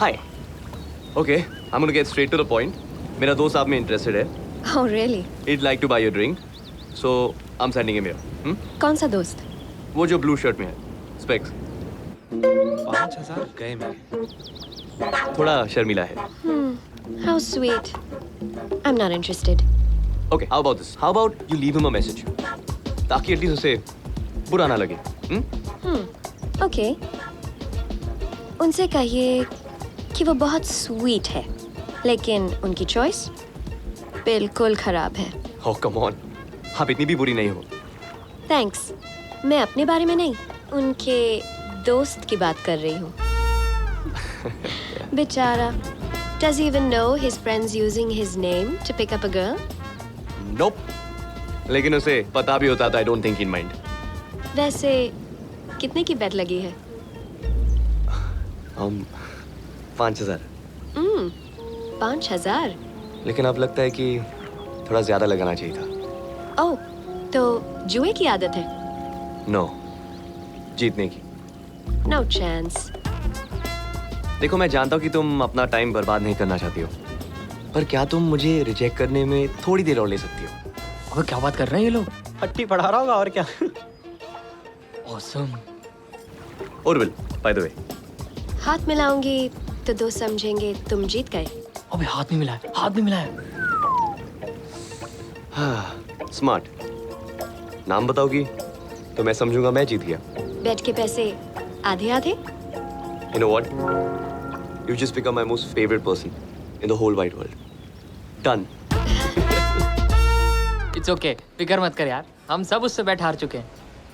Hi okay I am gonna get straight to the point. मेरा दोस्त आप में इंटरेस्टेड है. Oh really? He'd like to buy you a drink, so I'm sending him here. कौन सा दोस्त? वो जो ब्लू शर्ट में है, स्पेक्स. 5,000 गए मेरे. थोड़ा शर्मिला है. How sweet. I'm not interested. Okay, how about this? How about you leave him a message, ताकि एटलीस्ट उसे बुरा ना लगे. Okay. उनसे कहिए कि वो बहुत स्वीट है, लेकिन उनकी चॉइस बिल्कुल खराब है. Oh come on, आप इतनी भी बुरी नहीं हो. थैंक्स. मैं अपने बारे में नहीं, उनके दोस्त की बात कर रही हूँ. बेचारा. Does he even know his friend's using his name to pick up a girl? Nope. लेकिन उसे पता भी होता तो I don't think he'd mind. वैसे कितने की बेट लगी है? 5,000. 5,000? लेकिन अब लगता है कि थोड़ा ज्यादा लगाना चाहिए था. ओह, तो जुए की आदत है? No, जीतने की. No chance. देखो मैं जानता हूँ कि तुम अपना टाइम बर्बाद नहीं करना चाहती हो, पर क्या तुम मुझे रिजेक्ट करने में थोड़ी देर और ले सकती हो? अबे क्या बात कर रहे हैं ये लोग? हट्टी पढ़ा रहा होगा और क्या. Awesome. Orville, by the way. हाथ मिलाऊंगी तो दोस्त समझेंगे तुम जीत गए. अबे हाथ नहीं मिलाया, हाथ नहीं मिलाया. स्मार्ट. नाम बताओगी तो मैं समझूंगा मैं जीत गया. बेट के पैसे आधे आधे? You know what? You just become my most favorite person in the whole wide world. Done. It's okay. फिक्र मत कर यार. हम सब उससे बैठ हार चुके हैं.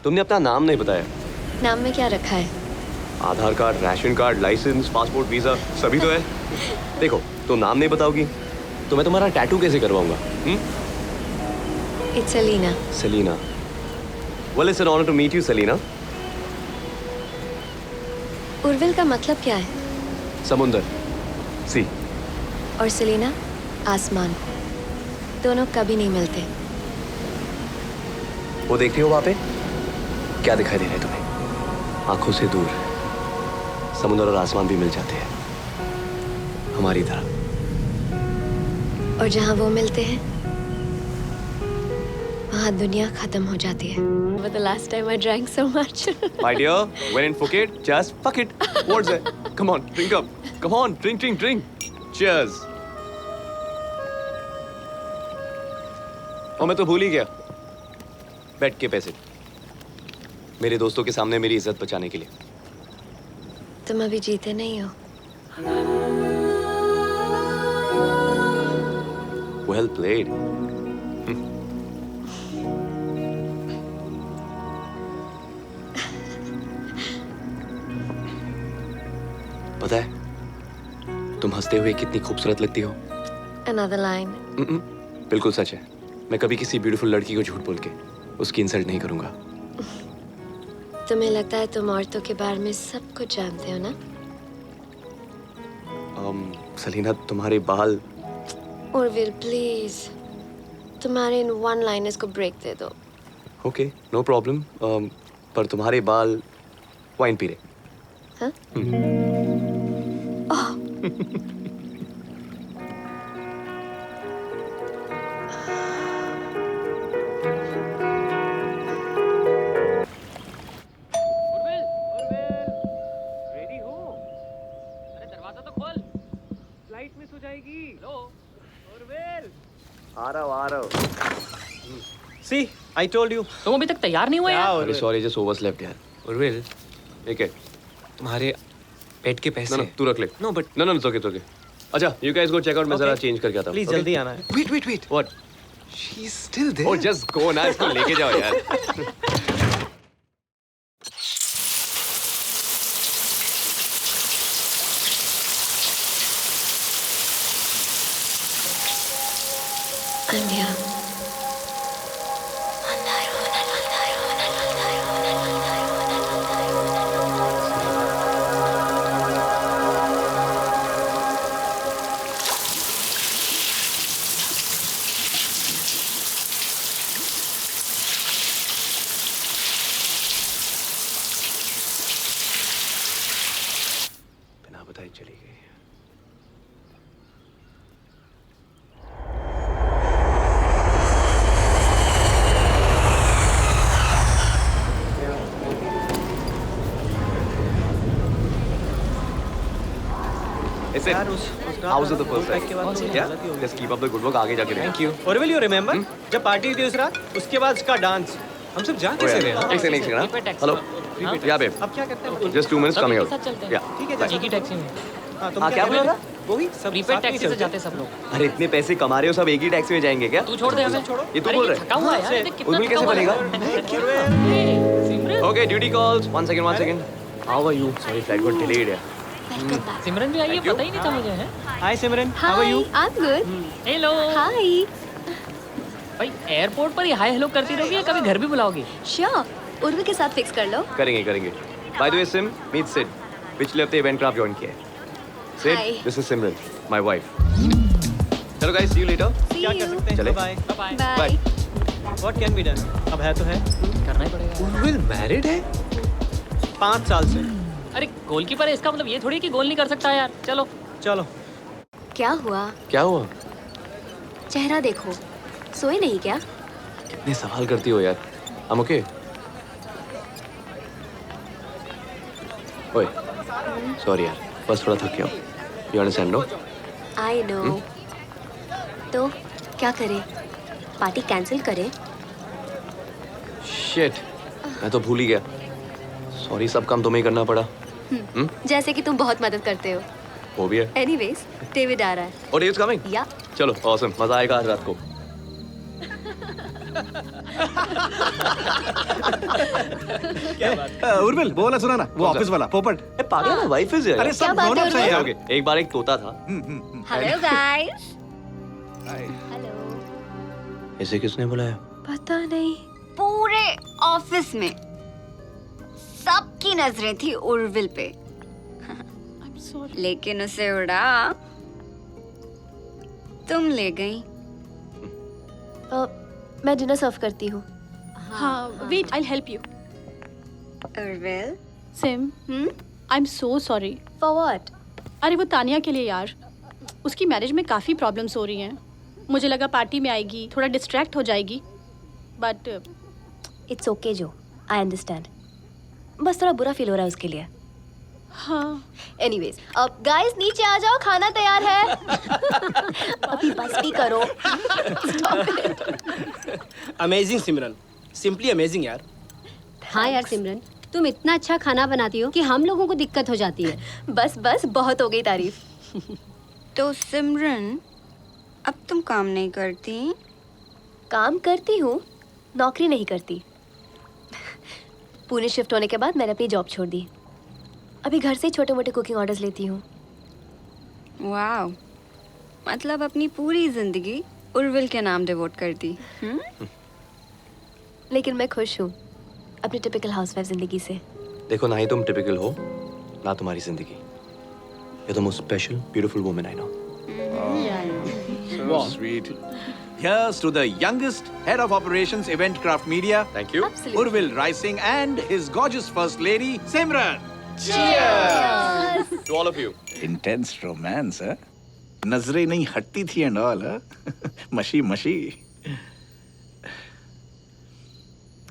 तुमने अपना नाम नहीं बताया. नाम में क्या रखा है? Aadhaar card, ration card, licence, passport, visa सभी तो है. देखो तुम नाम नहीं बताओगी तो मैं तुम्हारा टैटू कैसे करवाऊंगा? It's Alina. Selena. Well, it's an honor to meet you, Selena. Urvil का मतलब क्या है? समुंदर. सी. और सेलिना आसमान. दोनों कभी नहीं मिलते. वो देखती हो वहां पे? क्या दिखाई दे रहा है तुम्हें? आंखों से दूर समुद्र और आसमान भी मिल जाते हैं हमारी तरह. और जहाँ वो मिलते हैं वहाँ दुनिया खत्म हो जाती है. But the last time I drank so much. My dear, when in Phuket, just fuck it. What's that? Come on, drink up. Come on, drink. Cheers. और मैं तो भूल ही गया. बेट के पैसे. मेरे दोस्तों के सामने मेरी इज्जत बचाने के लिए. तुम अभी जीते नहीं हो. Well played. पता है तुम हंसते हुए कितनी खूबसूरत लगती हो. Another line. बिल्कुल सच है. मैं कभी किसी ब्यूटीफुल लड़की को झूठ बोल के उसकी इंसल्ट नहीं करूंगा. तुम्हें लगता है तुम औरतों के बारे में सब कुछ जानते हो ना? सलीना तुम्हारे बाल. उर्विल प्लीज, तुम्हारे इन वन लाइनर्स को ब्रेक दे दो. Okay no problem. पर तुम्हारे बाल वाइन पी रहे. हाँ? रेडी हो? अरे दरवाजा तो खोल. फ्लाइट मिस हो जाएगी. लो. उर्विल. आ रहा हूँ. See, I told you. तुम अभी तक तैयार नहीं हुए यार. अरे सॉरी जस्ट ओवरस्लेप्ट यार. उर्विल, ठीक है. तुम्हारे पेट के पैसे. No, तू रख ले. No, but No, it's okay. अच्छा, you guys go check out. मैं Okay. जरा चेंज करके आता हूँ. Please Okay? जल्दी आना है. Wait. What? She's still there. Oh, just go ना. इसको लेके जाओ यार. I'm here. बिना बताए चली गई. Listen, यार उस रात how's the first पैक के बाद तो time? Yeah, गलती हो गई। just keep up the good work. आगे जाके थैंक यू। और विल यू रिमेंबर जब पार्टी थी उस रात, उसके बाद उसका डांस, हम सब जा कैसे रहे? एक सेकंड Prepaid taxi हेलो हाँ? या बेब अब क्या करते हैं? जस्ट 2 minutes सब coming एक out साथ चलते हैं। या ठीक है, Bye. एक ही टैक्सी में तुम हाँ, क्या कह बोल रहे रहा हो? वही सब प्रीपेड साथ में ही टैक्सी से चलते जाते सब लोग। अरे इतने पैसे कमा रहे हो सब एक ही टैक्सी में जाएंगे क्या तू छोड़ दे हमें। छोड़ो। ये तू अरे बोल ये रहा थका हुआ है यार, से- देख कितना उर्मिल कैसे थका हुआ बनेगा? है। ए, Simran okay duty calls 1 second how are you sorry flight got delayed यार वेलकम बैक। सिमरन भी आई है, Thank you. पता ही नहीं था मुझे है। Hi Simran, how are hi, you? I am good. Hello hi. भाई एयरपोर्ट पर ही हाय हेलो करती रहोगी या कभी घर भी बुलाओगी? श्योर, उर्वी के साथ फिक्स कर लो। करेंगे by the way Sim meet Sid पिछले हफ्ते इवेंट क्राफ्ट जॉइन किया है Hi. Sid this is Simran my wife चलो guys see you later See क्या कर you. सकते हैं? चले। Bye. Bye Bye. Bye what can be done? अब है तो है। करना ही पड़ेगा। उर्मिल मैरिड है 5 साल से। अरे गोलकीपर है, इसका मतलब ये थोड़ी है कि गोल नहीं कर सकता यार। चलो चलो। क्या हुआ? क्या हुआ चेहरा देखो, सोए नहीं क्या? कितने सवाल करती हो यार हम ओके ओए सॉरी यार बस थोड़ा थक गया you understand no I know. तो क्या करें? पार्टी कैंसिल करें? शिट मैं तो भूल ही गया सॉरी सब काम तुम्हें ही करना पड़ा जैसे कि तुम बहुत मदद करते हो। वो भी है एनीवेज, डेविड आ रहा है। और डेविड कमिंग या चलो ऑसम मजा आएगा आज रात को उर्मिल वो वाला सुना ना, वो कौन सा? ऑफिस वाला पोपट। ए पागल है वाइफ है अरे क्या सब बात है, grown-ups हैं उर्मिल? यार। ओके एक बार एक तोता था हेलो गाइस। हाय। हेलो। इसे किसने बुलाया पता नहीं। पूरे ऑफिस में सबकी नजरें थी उर्विल पे। लेकिन उसे उड़ा तुम ले गई। मैं डिनर सर्व करती हूँ। हाँ, wait, I'll help you. Urvil Sim, I'm so sorry. For what? अरे वो तानिया के लिए यार, उसकी मैरिज में काफ़ी प्रॉब्लम्स हो रही हैं। मुझे लगा पार्टी में आएगी, थोड़ा डिस्ट्रैक्ट हो जाएगी, बट इट्स ओके जो, आई अंडरस्टैंड। बस थोड़ा बुरा फील हो रहा है उसके लिए। हाँ, एनीवेज, अब गाइस नीचे आ जाओ, खाना तैयार है। अभी बस भी करो। अमेजिंग सिमरन, सिंपली अमेजिंग यार। हाँ यार सिमरन, तुम इतना अच्छा खाना बनाती हो कि हम लोगों को दिक्कत हो जाती है। बस बस बहुत हो गई तारीफ। तो सिमरन अब तुम काम नहीं करती? काम करती हूँ, नौकरी नहीं करती। पुणे शिफ्ट होने के बाद मैंने अपनी जॉब छोड़ दी। अभी घर से छोटे मोटे कुकिंग ऑर्डर्स लेती हूँ। वाह, मतलब अपनी पूरी जिंदगी उर्विल के नाम डिवोट कर दी। लेकिन मैं खुश हूँ अपनी टिपिकल हाउसवाइफ जिंदगी से। देखो ना ही तुम टिपिकल हो ना तुम्हारी जिंदगी ये तो most special beautiful woman I know So sweet. Here's to the youngest head of operations Eventcraft Media, thank you Absolutely. Urvil Rising, and his gorgeous first lady, Simran. To all of you Intense romance, huh? नजरें नहीं हटती थी and all, huh? मशी मशी.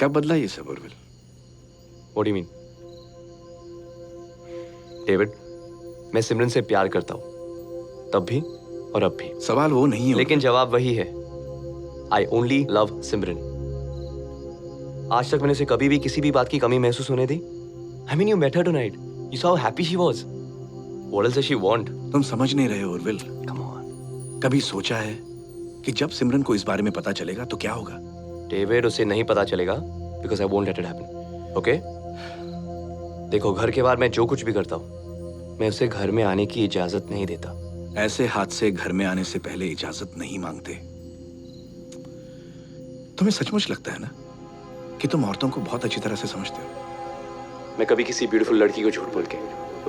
कब बदला ये सब Urvil? What do you mean David मैं सिमरन से प्यार करता हूँ तब भी और अब भी सवाल वो नहीं है लेकिन जवाब वही है आई ओनली लव सिमरन आज तक मैंने उसे कभी भी किसी भी बात की कमी महसूस होने दी I mean you met her tonight you saw how happy she was what else does she want तुम समझ नहीं रहे हो उर्विल. कम ऑन कभी सोचा है कि जब सिमरन को इस बारे में पता चलेगा तो क्या होगा? डेविड उसे नहीं पता चलेगा because I won't let it happen okay देखो घर के बाहर मैं जो कुछ भी करता हूँ मैं उसे घर में आने की इजाजत नहीं देता ऐसे हादसे घर में आने से पहले इजाजत नहीं मांगते. तुम्हें सचमुच लगता है ना कि तुम औरतों को बहुत अच्छी तरह से समझते हो? मैं कभी किसी ब्यूटीफुल लड़की को झूठ बोल के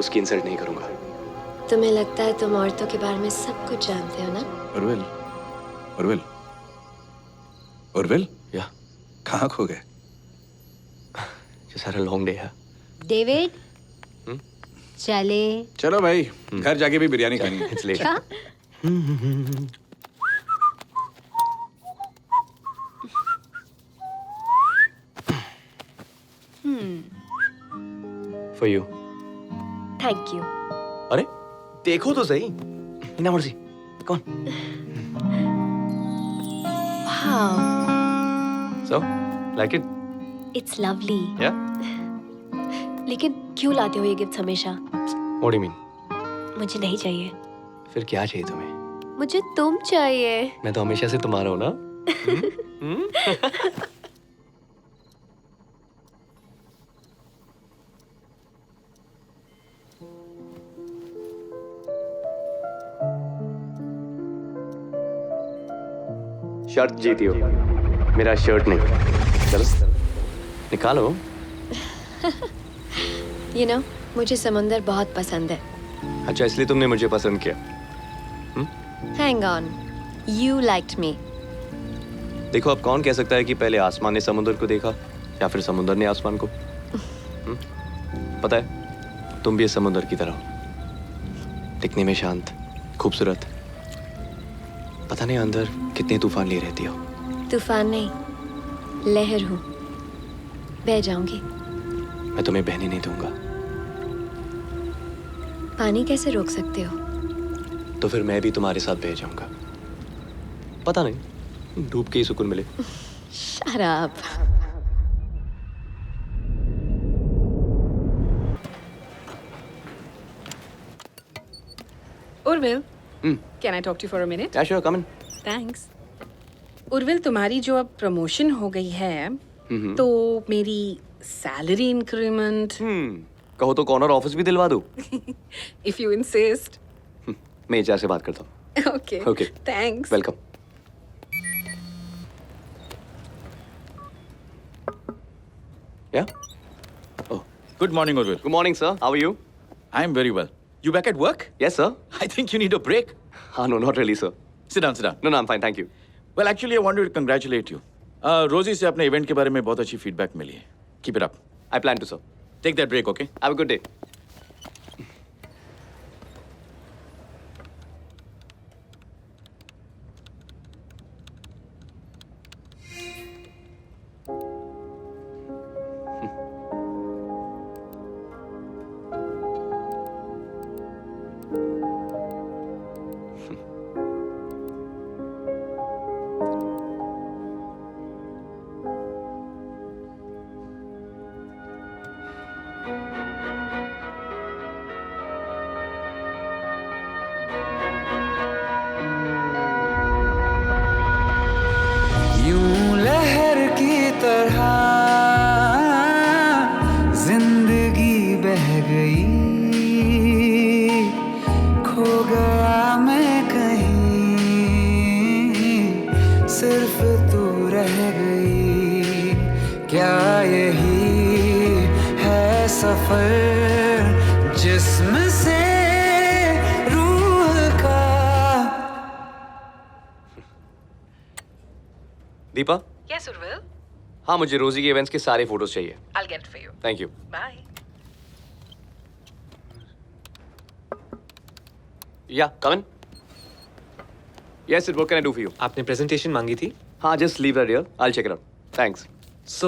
उसकी इंसल्ट नहीं करूंगा तुम्हें लगता है तुम औरतों के बारे में सब कुछ जानते हो ना? उर्विल, उर्विल, उर्विल, या कहाँ खो गए? Just had a long day है डेविड, चले। चलो भाई, घर जाके भी बिरयानी खानी है. इट्स लेट क्या? For you thank you. अरे देखो तो सही। ना मर्जी। कौन? Wow, So, like it? It's lovely. Yeah? लेकिन क्यों लाते हो ये गिफ्ट हमेशा? What do you mean? मुझे नहीं चाहिए। फिर क्या चाहिए तुम्हें? मुझे तुम चाहिए। मैं तो हमेशा से तुम्हारा हूँ ना? शर्ट जीती हो, मेरा शर्ट नहीं। चलो निकालो। You know, मुझे समंदर बहुत पसंद है। अच्छा, इसलिए तुमने मुझे पसंद किया। Hang on, you liked me. देखो, अब कौन कह सकता है कि पहले आसमान ने समुद्र को देखा या फिर समुद्र ने आसमान को? पता है, तुम भी इस समुद्र की तरह हो, दिखने में शांत, खूबसूरत, पता नहीं अंदर कितने तूफान लिए रहती हो। तूफान नहीं, लहर हूँ, बह जाऊंगी। मैं तुम्हें बहने नहीं दूंगा। पानी कैसे रोक सकते हो? तो फिर मैं भी तुम्हारे साथ बह जाऊंगा। पता नहीं, डूब के ही सुकून मिले। Shut up. Urvil, Hmm. Can I talk to for a minute? Yeah, sure, come in. Thanks. Urvil, तुम्हारी जो अब प्रमोशन हो गई है, तो मेरी सैलरी इंक्रीमेंट, कहो तो कॉर्नर ऑफिस भी दिलवा दूं। If you insist. मैं एचआर से बात करता हूँ। Okay Okay. Thanks. Welcome. Yeah? Oh, Good morning, Urvil. good morning, sir. How are you? I'm very well. You back at work? Yes, sir. I think you need a break. No, not really, sir. Sit down, sit down. No, I'm fine, thank you. Well, actually, I wanted to congratulate you. रोजी से अपने event के बारे में बहुत अच्छी feedback मिली है. Keep it up. I plan to, sir. Take that break, okay? Have a good day. यूं लहर की तरह जिंदगी बह गई, खो गया मैं कहीं, सिर्फ तू रह गई। क्या यही है सफर जिस्म से रूह का? दीपा? यस उर्विल, हाँ, मुझे रोजी के इवेंट्स के सारे फोटोज चाहिए। I will get it for you. Thank you. Bye. Yeah, come in. Yes, what can I do for you? आपने प्रेजेंटेशन मांगी थी? हाँ, just leave that here, I will check it out. Thanks. So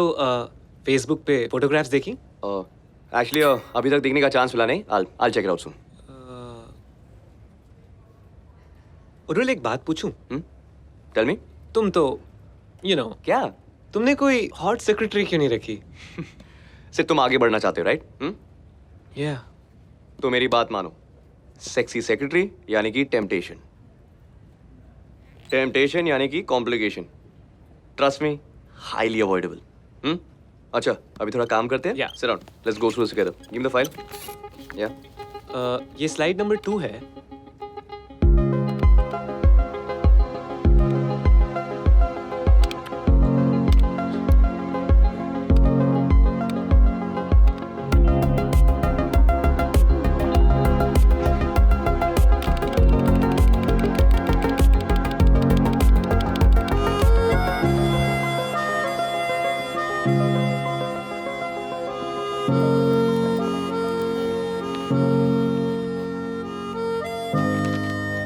Facebook पे photographs देखी? Actually अभी तक देखने का चांस मिला नहीं। I check it out soon. Urvil, एक बात पूछूं? Tell me. तुम तो क्या? तुमने कोई हॉट सेक्रेटरी क्यों नहीं रखी? सिर्फ तुम आगे बढ़ना चाहते हो, राइट? या तो मेरी बात मानो, सेक्सी सेक्रेटरी यानी कि टेम्पटेशन, टेम्पटेशन यानी कि complication. Trust me, highly avoidable. अच्छा, अभी थोड़ा काम करते हैं। Yeah. Sit down, let's go through together. Give me the file. या, ये स्लाइड नंबर 2 है।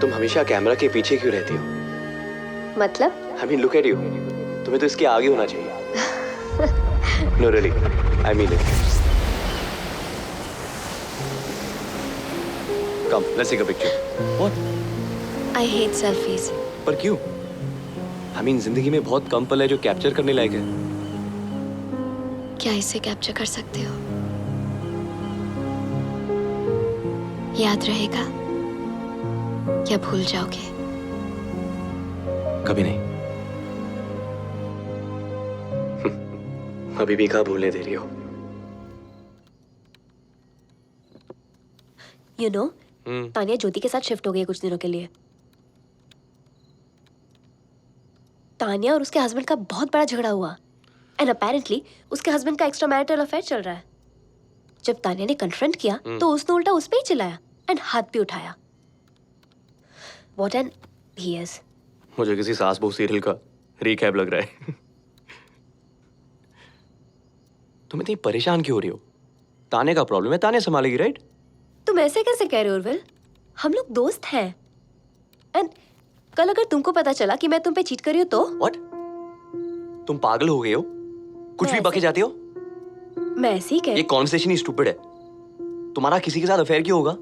तुम हमेशा कैमरा के पीछे क्यों रहती हो? मतलब? I mean, look at you, तुम्हें तो इसके आगे होना चाहिए। No really, I mean it. Come, let's take a picture. What? I hate selfies. पर क्यों? I mean, जिंदगी में बहुत कम पल है जो कैप्चर करने लायक है. क्या इसे कैप्चर कर सकते हो? याद रहेगा या भूल जाओगे? कभी नहीं. अभी भी कहाँ भूलने दे रही हो? You know, तानिया ज्योति के साथ शिफ्ट हो गई है कुछ दिनों के लिए. तानिया और उसके हस्बैंड का बहुत बड़ा झगड़ा हुआ. एंड अपेरेंटली उसके हस्बैंड का एक्स्ट्रा मैरिटल अफेयर चल रहा है. जब तानिया ने कन्फ्रंट किया तो उसने उल्टा उस पे ही चिल्लाया एंड हाथ भी उठाया. What an he is. मुझे किसी सास बहू सीरियल का रीकैप लग रहा है. तुम इतनी परेशान क्यों हो रही हो? ताने का प्रॉब्लम है, ताने संभालेगी, राइट? तुम ऐसे कैसे कह रहे हो उर्विल? हम लोग दोस्त हैं. एंड कल अगर तुमको पता चला कि मैं तुम पे चीट कर रही हूँ तो? What? तुम पागल हो गए हो? कुछ भी बके जाते हो? मैं ऐसे ही कह ये कॉन्वर्सेशन ही स्टूपिड है. तुम्हारा किसी के साथ अफेयर क्यों होगा?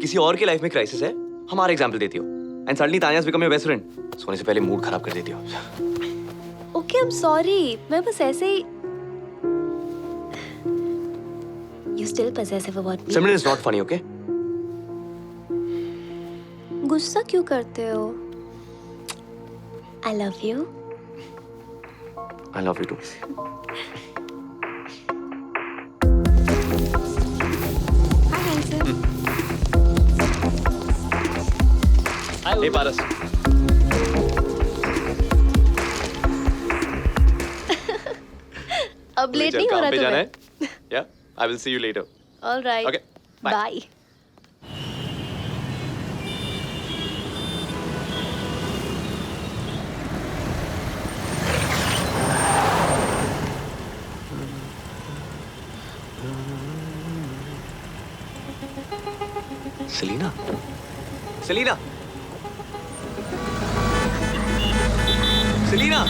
किसी और की लाइफ में क्राइसिस है, हमारा एग्जांपल देती हो. And suddenly Tania become your best friend. सोने से पहले मूड खराब कर देती हो. Okay, I am sorry. मैं बस ऐसे ही. You still possessive about me. Simran is not funny, okay? गुस्सा क्यों करते हो? I love you. I love you too. Hi, handsome. Hey, Paras. अब लेट नहीं हो रहा तुम्हें? Yeah, I will see you later. All right. Okay, bye. Bye. Selena. Selena. Selena.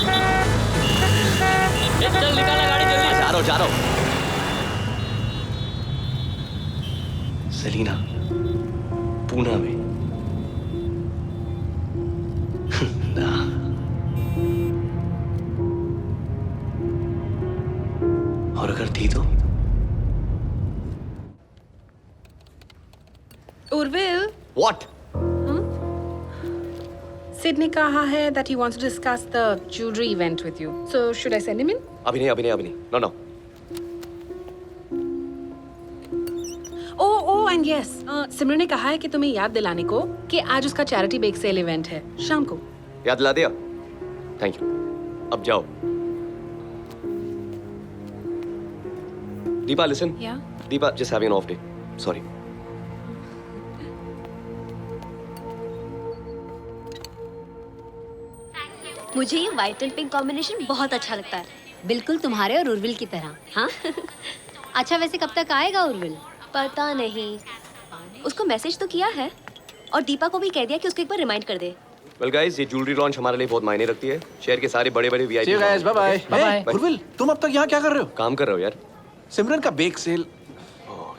चल निकाला गाड़ी जल्दी. जा रहा हूँ. सेलिना, पूना में. ना. और अगर थी तो? उर्विल, What? Sid ने कहा है that he wants to discuss the jewelry event with you. So should I send him in? अभी नहीं. No. Oh, and yes. सिमरन ने कहा है कि तुम्हें याद दिलाने को कि आज उसका चैरिटी बेक सेल इवेंट है शाम को. याद दिला दिया? Thank you. अब जाओ. Deepa, listen. Yeah. Deepa, just having an off day. Sorry. मुझे ये व्हाइट एंड पिंक कॉम्बिनेशन बहुत अच्छा लगता है. बिल्कुल तुम्हारे और उर्विल की तरह. हाँ. अच्छा, वैसे कब तक आएगा उर्विल? पता नहीं. उसको मैसेज तो किया है और दीपा को भी कह दिया कि उसको एक बार रिमाइंड कर दे. Well guys, ये ज्वेलरी लॉन्च हमारे लिए बहुत मायने रखती है. शहर के सारे बड़े-बड़े VIP. See you guys, bye bye. Bye. Urvil, तुम अब तक यहाँ क्या कर रहे हो? काम कर रहे हो यार. सिमरन का बेक सेल.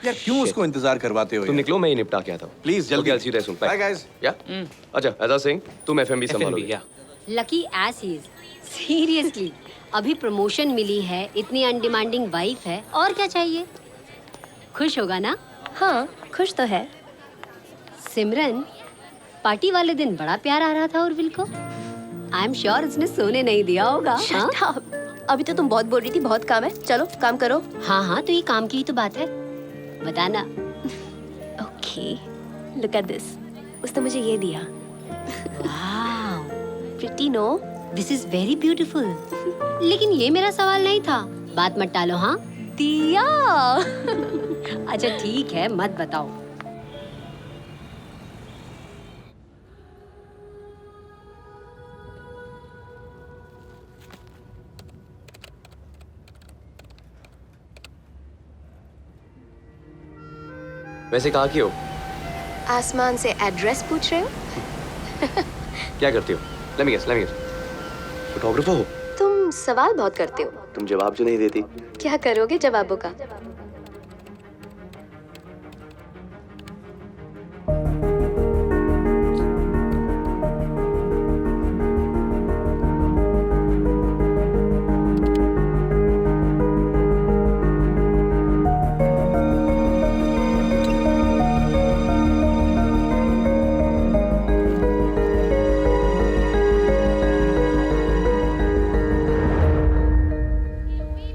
यार क्यों उसको इंतजार करवाते हो? तुम निकलो, मैं ही निपटा के आता हूँ. Please, जल्दी. Okay, I'll see you there soon. Bye guys. Yeah. अच्छा, as I was saying, तुम FMB संभालोगे. Lucky ass is. सीरियसली, अभी प्रमोशन मिली है, इतनी अनडिमांडिंग वाइफ है, और क्या चाहिए? खुश होगा ना? हाँ, खुश तो है. सिमरन, पार्टी वाले दिन बड़ा प्यार आ रहा था उर्विल को. आई एम श्योर उसने सोने नहीं दिया होगा. Shut up. अभी तो तुम बहुत बोल रही थी बहुत काम है. चलो काम करो. हाँ, तो ये काम की ही तो बात है. बताना. Okay, look at this. उसने मुझे ये दिया. Wow, pretty no. This is very beautiful. लेकिन ये मेरा सवाल नहीं था. बात मत टालो. हाँ दिया. अच्छा ठीक है, मत बताओ. वैसे कहाँ की हो? आसमान से एड्रेस पूछ रहे हो? क्या करती हो? Let me guess. फोटोग्राफर हो? तुम सवाल बहुत करते हो. तुम जवाब जो नहीं देती. क्या करोगे जवाबों का?